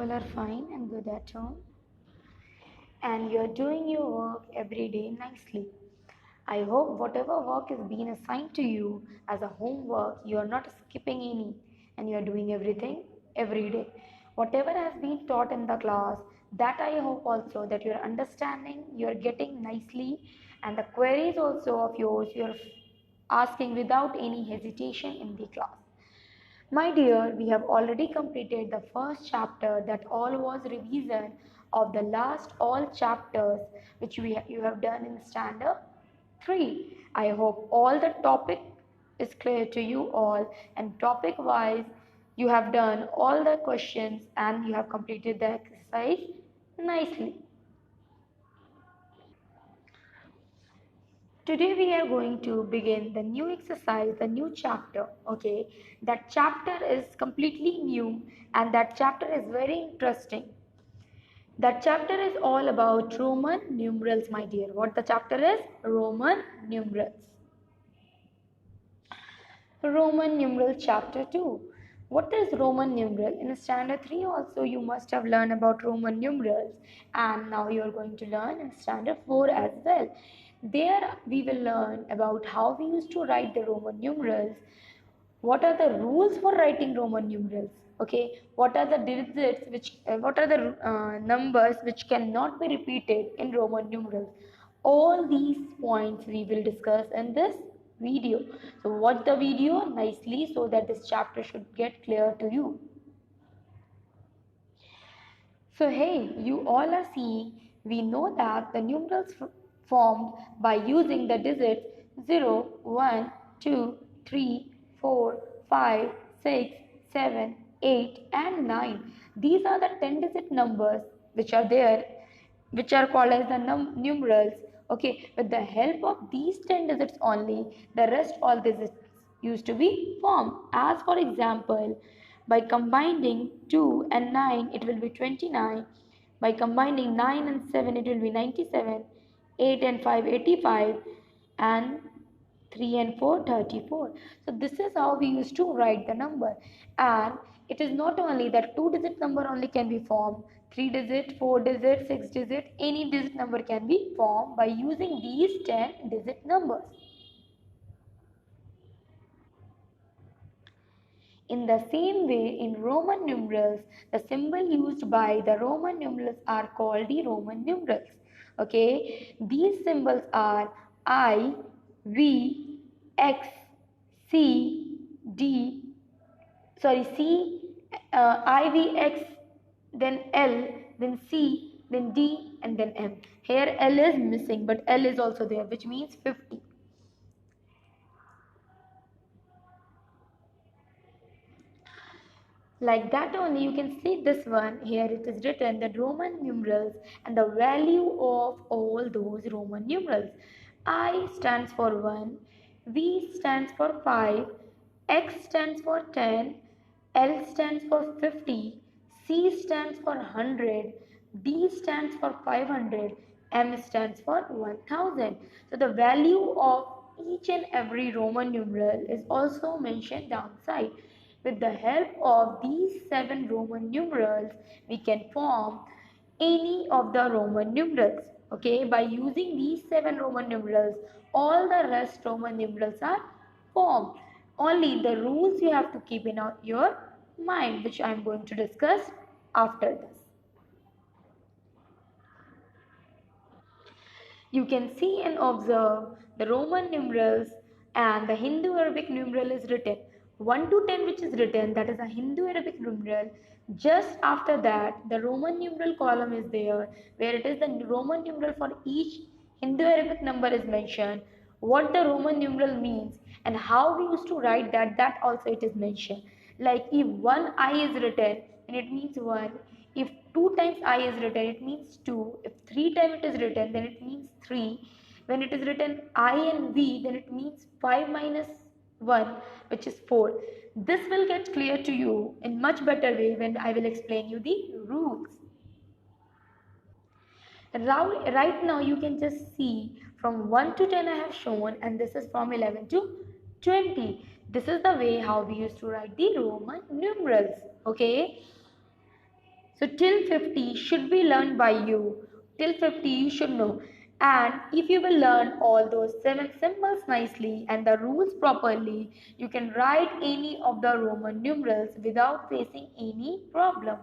all are fine and good at home, and you're doing your work every day nicely. I hope whatever work is being assigned to you as a homework, you are not skipping any and you are doing everything every day. Whatever has been taught in the class, that I hope also that you're understanding, you're getting nicely, and the queries also of yours you're asking without any hesitation in the class. My dear, we have already completed the first chapter that all was revision of the last all chapters which you have done in standard 3. I hope all the topic is clear to you all, and topic wise you have done all the questions and you have completed the exercise nicely. Today we are going to begin the new exercise, the new chapter. Okay, that chapter is completely new and that chapter is very interesting. That chapter is all about Roman numerals, my dear. What the chapter is? Roman numerals. Roman numeral chapter 2. What is Roman numeral? In standard 3 also you must have learned about Roman numerals, and now you are going to learn in standard 4 as well. There we will learn about how we used to write the Roman numerals, what are the rules for writing Roman numerals, okay, what are the digits which what are the numbers which cannot be repeated in Roman numerals. All these points we will discuss in this video, so watch the video nicely so that this chapter should get clear to you. So hey, you all are seeing, we know that the numerals formed by using the digits 0, 1, 2, 3, 4, 5, 6, 7, 8 and 9. These are the 10 digit numbers which are there, which are called as the numerals. Okay, with the help of these 10 digits only, the rest all digits used to be formed. As for example, by combining 2 and 9, it will be 29. By combining 9 and 7, it will be 97. 8 and 5, 85. And 3 and 4, 34. So this is how we used to write the number. And it is not only that 2 digit number only can be formed. 3 digit, 4 digit, 6 digit, any digit number can be formed by using these 10 digit numbers. In the same way, in Roman numerals, the symbol used by the Roman numerals are called the Roman numerals. Okay, these symbols are I, V, X, C, D, C, I, V, X, then L, then C, then D, and then M. Here L is missing, but L is also there, which means 50. Like that only you can see this one. Here it is written the Roman numerals and the value of all those Roman numerals. I stands for 1, V stands for 5, X stands for 10, L stands for 50, C stands for 100, D stands for 500, M stands for 1000. So the value of each and every Roman numeral is also mentioned downside. With the help of these 7 Roman numerals, we can form any of the Roman numerals. Okay, by using these 7 Roman numerals, all the rest Roman numerals are formed. Only the rules you have to keep in your mind, which I am going to discuss after this. You can see and observe the Roman numerals and the Hindu Arabic numeral is written. 1 to 10 which is written, that is a Hindu Arabic numeral. Just after that, the Roman numeral column is there, where it is the Roman numeral for each Hindu Arabic number is mentioned, what the Roman numeral means and how we used to write that, that also it is mentioned. Like if one I is written, then it means 1. If 2 times I is written, it means 2. If 3 times it is written, then it means 3. When it is written I and V, then it means 5 minus 1, which is 4. This will get clear to you in much better way when I will explain you the rules. Right now you can just see from 1 to 10 I have shown, and this is from 11 to 20. This is the way how we used to write the Roman numerals. Okay. So till 50 should be learned by you. Till 50 you should know. And if you will learn all those 7 symbols nicely and the rules properly, you can write any of the Roman numerals without facing any problem.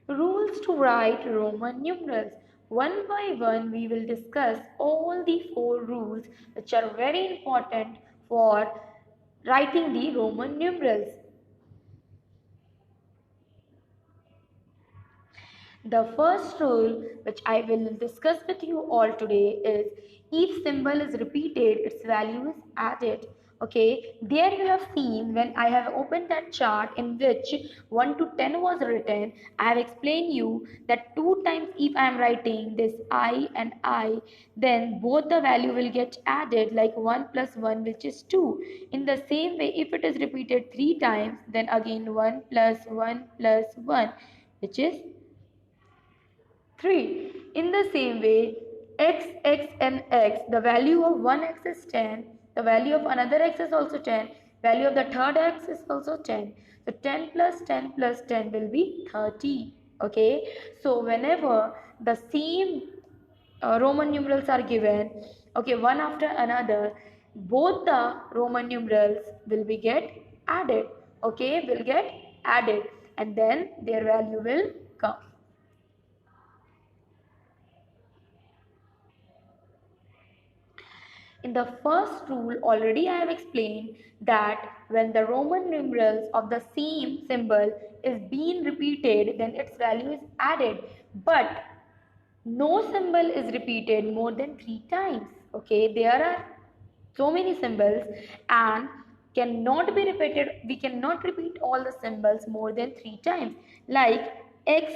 Rules to write Roman numerals. One by one, we will discuss all the 4 rules which are very important for writing the Roman numerals. The first rule which I will discuss with you all today is each symbol is repeated, its value is added. Okay, there you have seen when I have opened that chart in which 1 to 10 was written, I have explained you that 2 times if I am writing this I and I, then both the value will get added like 1 plus 1 which is 2. In the same way, if it is repeated 3 times, then again 1 plus 1 plus 1 which is 3. In the same way, x, and x, the value of one x is 10, the value of another x is also 10, value of the third x is also 10. So 10 plus 10 plus 10 will be 30. Okay, so whenever the same Roman numerals are given, okay, one after another, both the Roman numerals will be get added. Okay, will get added, and then their value will come. In the first rule, already I have explained that when the Roman numerals of the same symbol is being repeated, then its value is added. But no symbol is repeated more than 3 times. Okay, there are so many symbols and cannot be repeated. We cannot repeat all the symbols more than 3 times. Like x,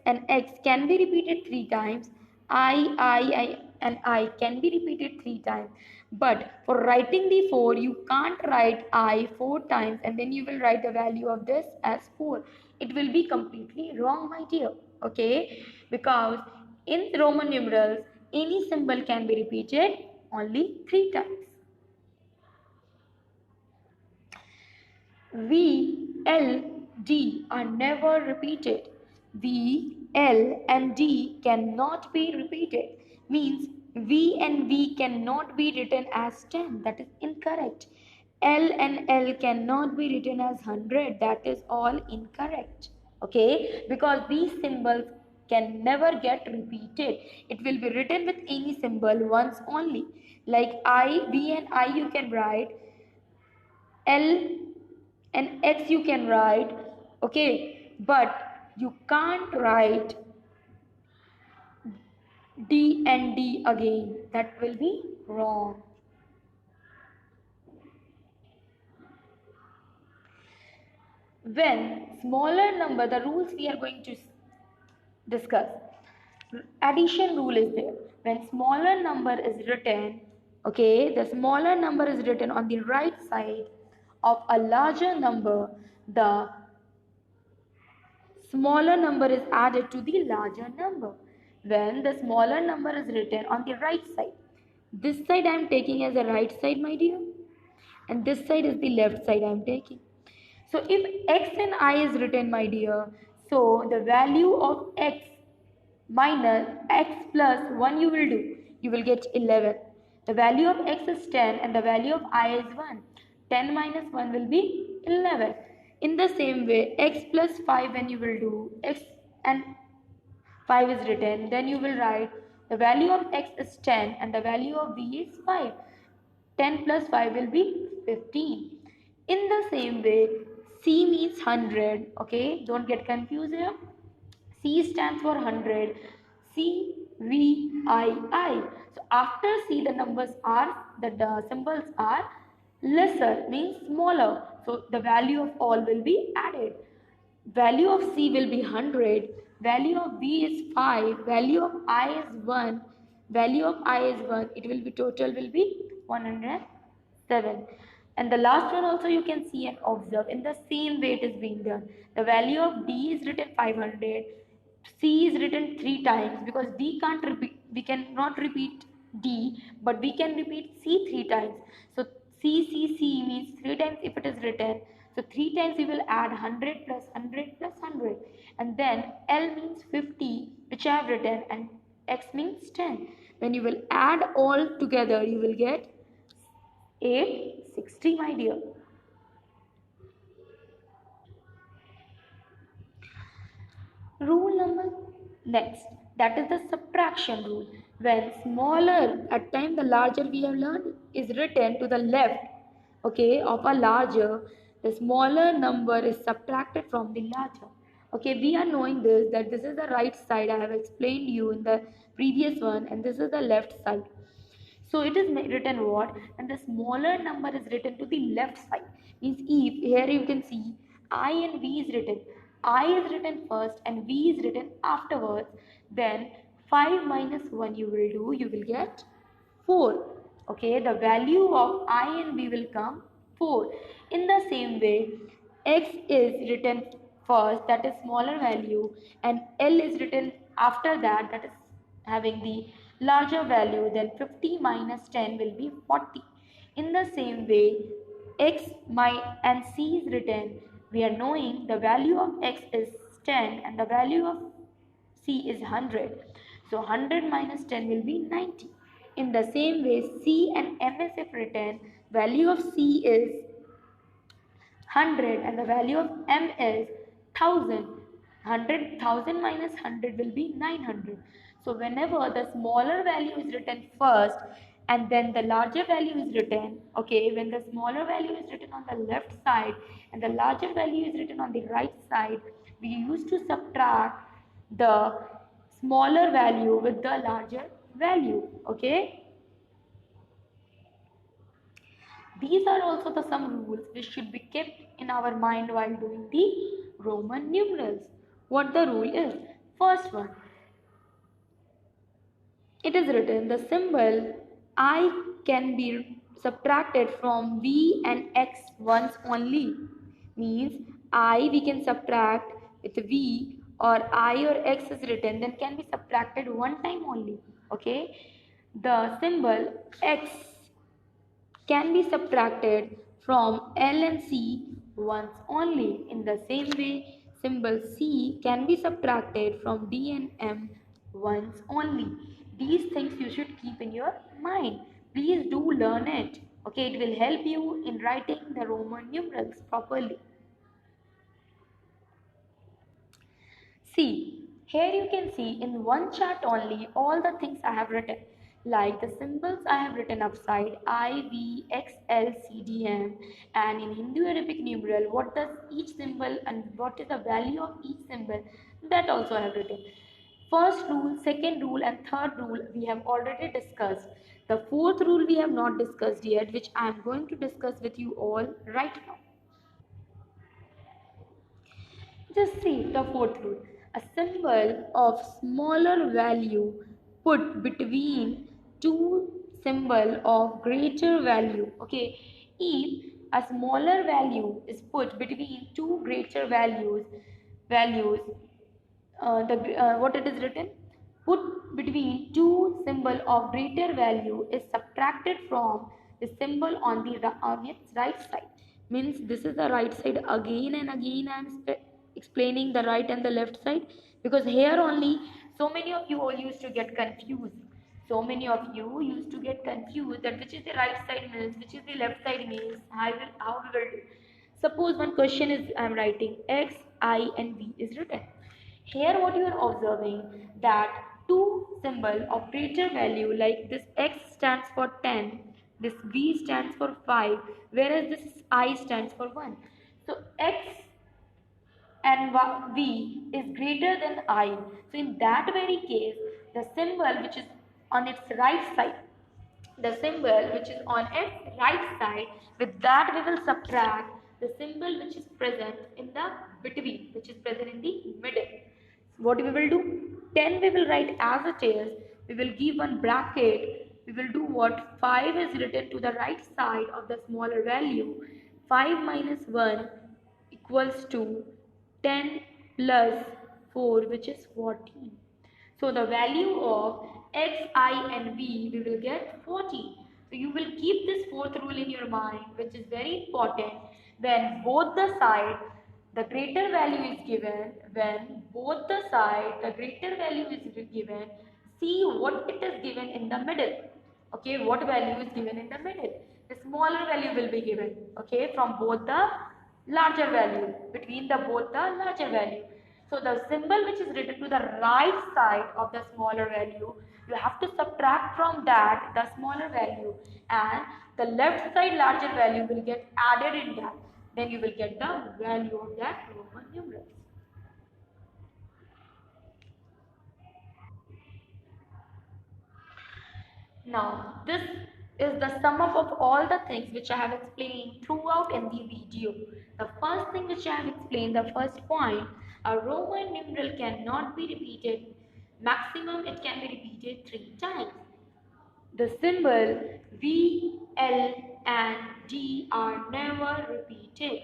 and x can be repeated 3 times. I, and I can be repeated 3 times. But for writing the 4, you can't write I 4 times and then you will write the value of this as 4. It will be completely wrong, my dear. Okay, because in Roman numerals, any symbol can be repeated only 3 times. V, L, D are never repeated. V, L and D cannot be repeated. Means V and V cannot be written as 10. That is incorrect. L and L cannot be written as 100. That is all incorrect. Okay, because these symbols can never get repeated. It will be written with any symbol once only. Like I, V and I you can write, L and X you can write, okay, but you can't write D and D again. That will be wrong. When smaller number, the rules we are going to discuss. Addition rule is there. When smaller number is written, okay, the smaller number is written on the right side of a larger number, the smaller number is added to the larger number. When the smaller number is written on the right side, this side I am taking as the right side, my dear, and this side is the left side I am taking. So if x and I is written, my dear, so the value of x minus x plus 1 you will do. You will get 11. The value of x is 10 and the value of I is 1. 10 minus 1 will be 11. In the same way, x plus 5 when you will do, x and 5 is written, then you will write the value of x is 10 and the value of b is 5. 10 plus 5 will be 15. In the same way, C means 100. Okay, don't get confused here. C stands for 100. C, V, I. So after C, the numbers are, the symbols are lesser, means smaller. So the value of all will be added. Value of C will be 100. Value of B is 5. Value of I is 1. Value of I is 1. It will be total will be 107. And the last one also you can see and observe in the same way it is being done. The value of D is written 500. C is written 3 times because D can't repeat. We cannot repeat D, but we can repeat C 3 times. So C means 3 times if it is written. So 3 times we will add 100 plus 100 plus 100. And then L means 50, which I have written, and X means 10. When you will add all together, you will get 860, my dear. Rule number next, that is the subtraction rule. When smaller, at time the larger we have learned is written to the left, okay, of a larger, the smaller number is subtracted from the larger. Okay, we are knowing this, that this is the right side. I have explained you in the previous one, and this is the left side. So it is written what? And the smaller number is written to the left side. Means if here you can see I and V is written. I is written first and V is written afterwards. Then 5 minus 1 you will do. You will get 4. Okay, the value of I and V will come 4. In the same way, X is written first, that is smaller value, and L is written after that, that is having the larger value. Then 50 minus 10 will be 40. In the same way, X and C is written. We are knowing the value of X is 10 and the value of C is 100. So 100 minus 10 will be 90. In the same way, C and M is if written, value of C is 100 and the value of M is 1000. 100,000 minus 100 will be 900. So whenever the smaller value is written first and then the larger value is written, okay, when the smaller value is written on the left side and the larger value is written on the right side, we used to subtract the smaller value with the larger value, okay. These are also the some rules which should be kept in our mind while doing the Roman numerals. What the rule is? First one, it is written the symbol I can be subtracted from V and X once only. Means I we can subtract with V, or I or X is written, then can be subtracted one time only. Okay. The symbol X can be subtracted from L and C once only. In the same way, symbol C can be subtracted from D and M once only. These things you should keep in your mind. Please do learn it. Okay, it will help you in writing the Roman numerals properly. See, here you can see in one chart only all the things I have written. Like the symbols I have written upside I, V, X, L, C, D, M, and in Indo-Arabic numeral what does each symbol and what is the value of each symbol, that also I have written. First rule, second rule and third rule we have already discussed. The fourth rule we have not discussed yet, which I am going to discuss with you all right now. Just see the fourth rule. A symbol of smaller value put between two symbol of greater value. Okay, if a smaller value is put between two greater values, what it is written? Put between two symbol of greater value is subtracted from the symbol on its right side. Means this is the right side. Again and again I am explaining the right and the left side, because here only so many of you all used to get confused. So many of you used to get confused that which is the right side means, which is the left side means, how we will do. Suppose one question is I am writing X, I and V is written. Here what you are observing, that two symbol of greater value, like this X stands for 10, this V stands for 5, whereas this I stands for 1. So X and V is greater than I. So in that very case, the symbol which is on its right side, the symbol which is on its right side, with that we will subtract the symbol which is present in the between, which is present in the middle. What we will do? 10 we will write as it is. We will give one bracket. We will do what? 5 is written to the right side of the smaller value. 5 minus 1 equals to 10 plus 4, which is 14. So the value of X, I and V, we will get 14. So you will keep this fourth rule in your mind, which is very important. when both the side the greater value is given, when both the side the greater value is given, see what it is given in the middle. Okay, what value is given in the middle? The smaller value will be given. Okay, from both the larger value, between the both the larger value. So the symbol which is written to the right side of the smaller value, you have to subtract from that the smaller value, and the left side larger value will get added in that. Then you will get the value of that Roman numerals. Now, this is the sum up of all the things which I have explained throughout in the video. The first thing which I have explained, the first point, a Roman numeral cannot be repeated. Maximum it can be repeated 3 times. The symbol V, L and D are never repeated.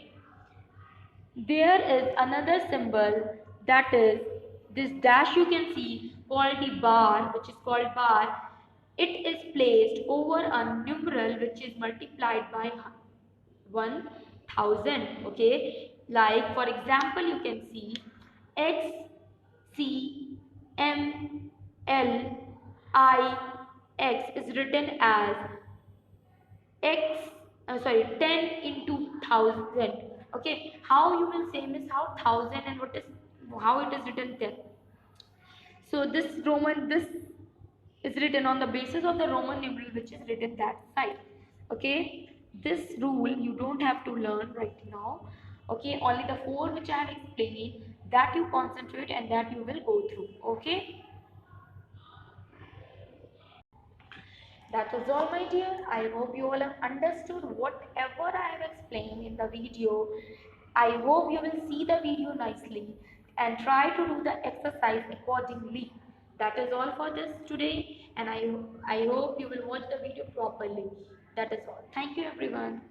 There is another symbol, that is this dash you can see called the bar, which is called bar. It is placed over a numeral which is multiplied by 1000. Okay, like for example you can see X C M L I X is written as x 10 into 1000. Okay, how you will say is how 1000 and what is how it is written 10. So this is written on the basis of the Roman numeral which is written that side. Okay, this rule you don't have to learn right now. Okay, only the 4 which I have explained, that you concentrate and that you will go through. Okay, that is all, my dear. I hope you all have understood whatever I have explained in the video. I hope you will see the video nicely and try to do the exercise accordingly. That is all for this today, and I hope you will watch the video properly. That is all. Thank you, everyone.